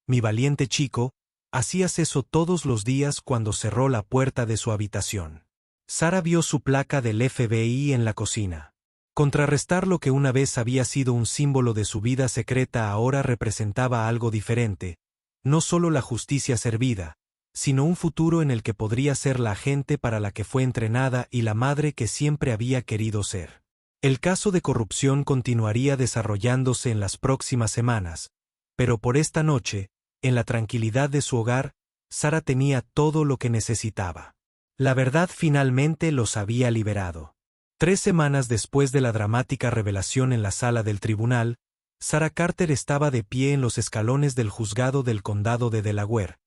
mi valiente chico, hacías eso todos los días». Cuando cerró la puerta de su habitación, Sara vio su placa del FBI en la cocina. Contrarrestar lo que una vez había sido un símbolo de su vida secreta ahora representaba algo diferente, no solo la justicia servida, sino un futuro en el que podría ser la agente para la que fue entrenada y la madre que siempre había querido ser. El caso de corrupción continuaría desarrollándose en las próximas semanas, pero por esta noche, en la tranquilidad de su hogar, Sara tenía todo lo que necesitaba. La verdad finalmente los había liberado. 3 semanas después de la dramática revelación en la sala del tribunal, Sara Carter estaba de pie en los escalones del juzgado del condado de Delaware.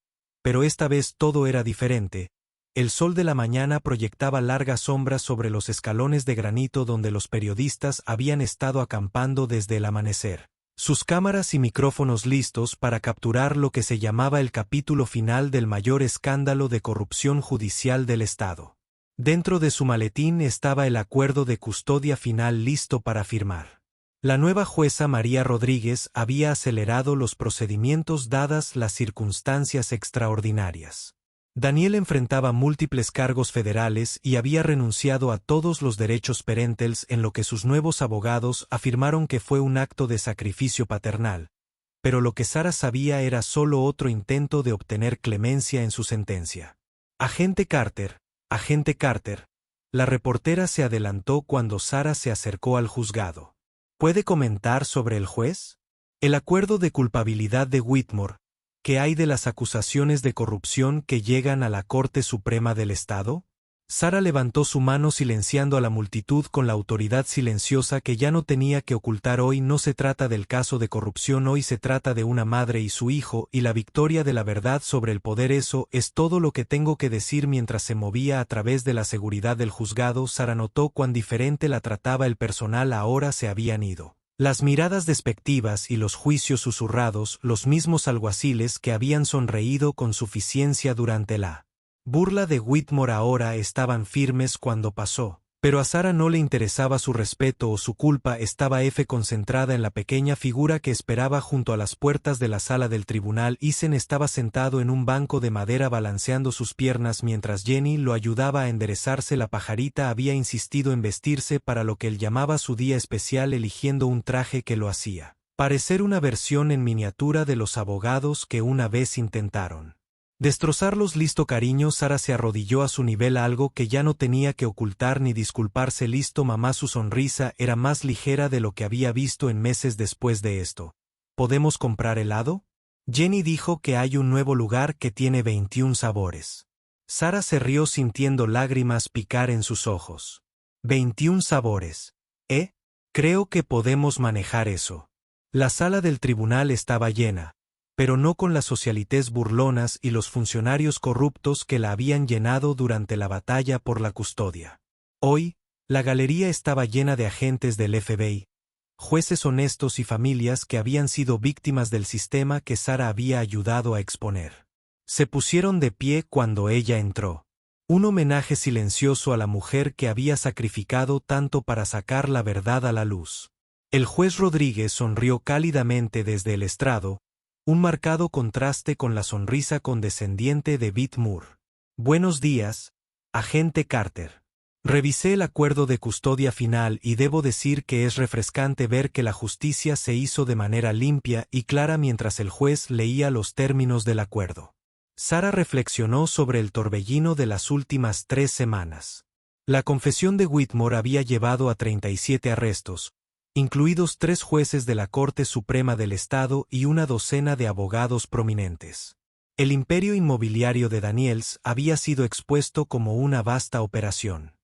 Pero esta vez todo era diferente. El sol de la mañana proyectaba largas sombras sobre los escalones de granito donde los periodistas habían estado acampando desde el amanecer. Sus cámaras y micrófonos listos para capturar lo que se llamaba el capítulo final del mayor escándalo de corrupción judicial del Estado. Dentro de su maletín estaba el acuerdo de custodia final listo para firmar. La nueva jueza María Rodríguez había acelerado los procedimientos dadas las circunstancias extraordinarias. Daniel enfrentaba múltiples cargos federales y había renunciado a todos los derechos parentales, en lo que sus nuevos abogados afirmaron que fue un acto de sacrificio paternal. Pero lo que Sara sabía era solo otro intento de obtener clemencia en su sentencia. Agente Carter, la reportera se adelantó cuando Sara se acercó al juzgado. ¿Puede comentar sobre el juez? El acuerdo de culpabilidad de Whitmore. ¿Qué hay de las acusaciones de corrupción que llegan a la Corte Suprema del Estado? Sara levantó su mano silenciando a la multitud con la autoridad silenciosa que ya no tenía que ocultar. Hoy no se trata del caso de corrupción, hoy se trata de una madre y su hijo y la victoria de la verdad sobre el poder. Eso es todo lo que tengo que decir. Mientras se movía a través de la seguridad del juzgado, Sara notó cuán diferente la trataba el personal. Ahora se habían ido las miradas despectivas y los juicios susurrados, los mismos alguaciles que habían sonreído con suficiencia durante la burla de Whitmore ahora estaban firmes cuando pasó. Pero a Sara no le interesaba su respeto o su culpa. Estaba concentrada en la pequeña figura que esperaba junto a las puertas de la sala del tribunal. Ethan estaba sentado en un banco de madera balanceando sus piernas mientras Jenny lo ayudaba a enderezarse. La pajarita había insistido en vestirse para lo que él llamaba su día especial, eligiendo un traje que lo hacía parecer una versión en miniatura de los abogados que una vez intentaron destrozarlos. Listo, cariño. Sara se arrodilló a su nivel, algo que ya no tenía que ocultar ni disculparse. Listo, mamá. Su sonrisa era más ligera de lo que había visto en meses después de esto. ¿Podemos comprar helado? Jenny dijo que hay un nuevo lugar que tiene 21 sabores. Sara se rió sintiendo lágrimas picar en sus ojos. 21 sabores. Creo que podemos manejar eso. La sala del tribunal estaba llena, pero no con las socialites burlonas y los funcionarios corruptos que la habían llenado durante la batalla por la custodia. Hoy, la galería estaba llena de agentes del FBI, jueces honestos y familias que habían sido víctimas del sistema que Sara había ayudado a exponer. Se pusieron de pie cuando ella entró. Un homenaje silencioso a la mujer que había sacrificado tanto para sacar la verdad a la luz. El juez Rodríguez sonrió cálidamente desde el estrado, un marcado contraste con la sonrisa condescendiente de Beth Moore. Buenos días, agente Carter. Revisé el acuerdo de custodia final y debo decir que es refrescante ver que la justicia se hizo de manera limpia y clara mientras el juez leía los términos del acuerdo. Sara reflexionó sobre el torbellino de las últimas 3 semanas. La confesión de Whitmore había llevado a 37 arrestos, incluidos 3 jueces de la Corte Suprema del Estado y una docena de abogados prominentes. El imperio inmobiliario de Daniels había sido expuesto como una vasta operación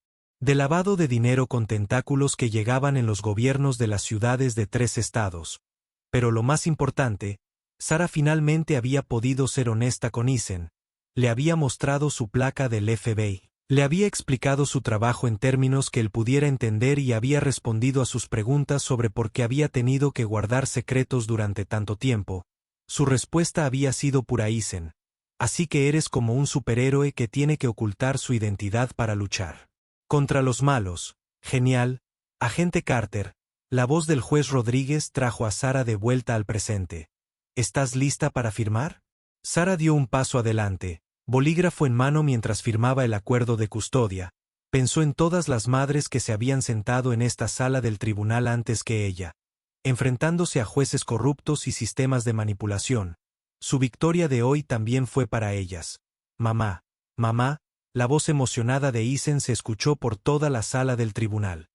de lavado de dinero con tentáculos que llegaban en los gobiernos de las ciudades de 3 estados. Pero lo más importante, Sara finalmente había podido ser honesta con Ethan. Le había mostrado su placa del FBI. Le había explicado su trabajo en términos que él pudiera entender y había respondido a sus preguntas sobre por qué había tenido que guardar secretos durante tanto tiempo. Su respuesta había sido pura: Ethan, así que eres como un superhéroe que tiene que ocultar su identidad para luchar contra los malos. Genial, agente Carter. La voz del juez Rodríguez trajo a Sara de vuelta al presente. ¿Estás lista para firmar? Sara dio un paso adelante, bolígrafo en mano mientras firmaba el acuerdo de custodia. Pensó en todas las madres que se habían sentado en esta sala del tribunal antes que ella, enfrentándose a jueces corruptos y sistemas de manipulación. Su victoria de hoy también fue para ellas. Mamá, mamá, la voz emocionada de Ethan se escuchó por toda la sala del tribunal.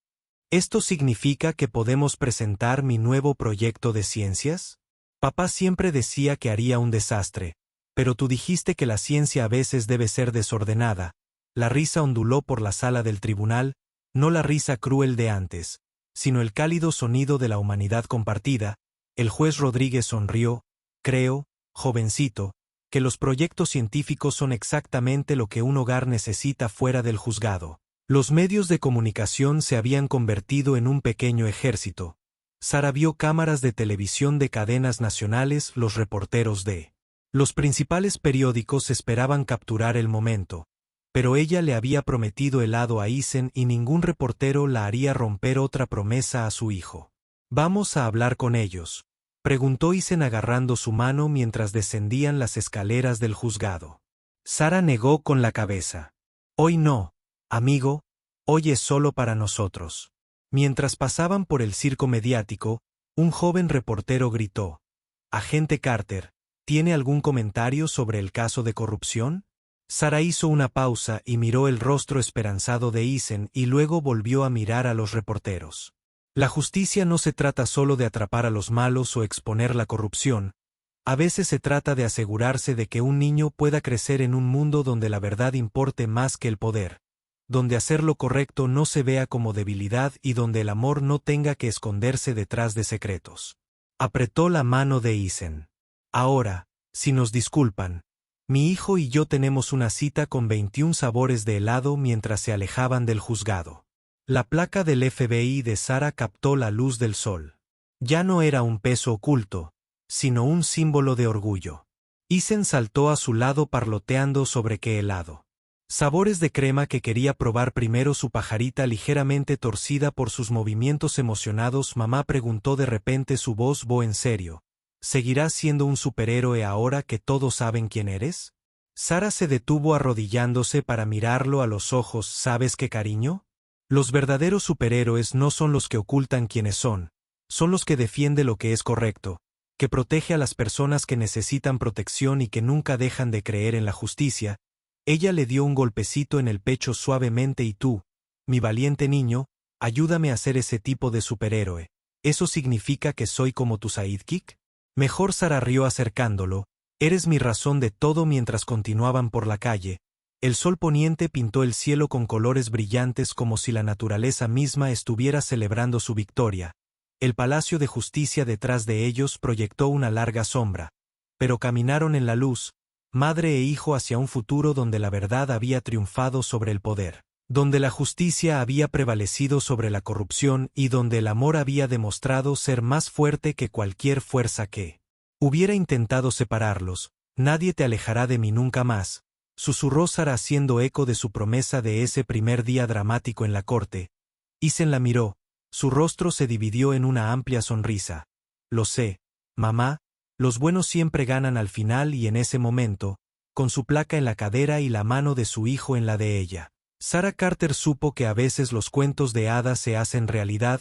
¿Esto significa que podemos presentar mi nuevo proyecto de ciencias? Papá siempre decía que haría un desastre, pero tú dijiste que la ciencia a veces debe ser desordenada. La risa onduló por la sala del tribunal, no la risa cruel de antes, sino el cálido sonido de la humanidad compartida. El juez Rodríguez sonrió. Creo, jovencito, que los proyectos científicos son exactamente lo que un hogar necesita fuera del juzgado. Los medios de comunicación se habían convertido en un pequeño ejército. Sara vio cámaras de televisión de cadenas nacionales, los reporteros de los principales periódicos esperaban capturar el momento, pero ella le había prometido helado a Eisen y ningún reportero la haría romper otra promesa a su hijo. «¿Vamos a hablar con ellos?», preguntó Eisen agarrando su mano mientras descendían las escaleras del juzgado. Sara negó con la cabeza. «Hoy no, amigo, hoy es solo para nosotros». Mientras pasaban por el circo mediático, un joven reportero gritó: «Agente Carter, ¿tiene algún comentario sobre el caso de corrupción?». Sara hizo una pausa y miró el rostro esperanzado de Eisen y luego volvió a mirar a los reporteros. La justicia no se trata solo de atrapar a los malos o exponer la corrupción. A veces se trata de asegurarse de que un niño pueda crecer en un mundo donde la verdad importe más que el poder, donde hacer lo correcto no se vea como debilidad y donde el amor no tenga que esconderse detrás de secretos. Apretó la mano de Eisen. «Ahora, si nos disculpan, mi hijo y yo tenemos una cita con 21 sabores de helado», mientras se alejaban del juzgado. La placa del FBI de Sara captó la luz del sol. Ya no era un peso oculto, sino un símbolo de orgullo. Eisen saltó a su lado parloteando sobre qué helado. Sabores de crema que quería probar primero. Su pajarita ligeramente torcida por sus movimientos emocionados. «Mamá», preguntó de repente, su voz en serio, «¿seguirás siendo un superhéroe ahora que todos saben quién eres?». Sara se detuvo arrodillándose para mirarlo a los ojos. «¿Sabes qué, cariño? Los verdaderos superhéroes no son los que ocultan quiénes son los que defienden lo que es correcto, que protege a las personas que necesitan protección y que nunca dejan de creer en la justicia». Ella le dio un golpecito en el pecho suavemente. «Y tú, mi valiente niño, ayúdame a ser ese tipo de superhéroe. ¿Eso significa que soy como tu sidekick?». «Mejor». Sara rió acercándolo. «Eres mi razón de todo». Mientras continuaban por la calle, el sol poniente pintó el cielo con colores brillantes como si la naturaleza misma estuviera celebrando su victoria. El Palacio de Justicia detrás de ellos proyectó una larga sombra, pero caminaron en la luz, madre e hijo, hacia un futuro donde la verdad había triunfado sobre el poder, donde la justicia había prevalecido sobre la corrupción y donde el amor había demostrado ser más fuerte que cualquier fuerza que hubiera intentado separarlos. «Nadie te alejará de mí nunca más», susurró Sara haciendo eco de su promesa de ese primer día dramático en la corte. Eisen la miró, su rostro se dividió en una amplia sonrisa. «Lo sé, mamá, los buenos siempre ganan al final». Y en ese momento, con su placa en la cadera y la mano de su hijo en la de ella, Sara Carter supo que a veces los cuentos de hadas se hacen realidad,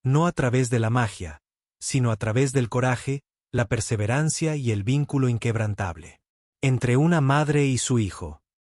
no a través de la magia, sino a través del coraje, la perseverancia y el vínculo inquebrantable entre una madre y su hijo.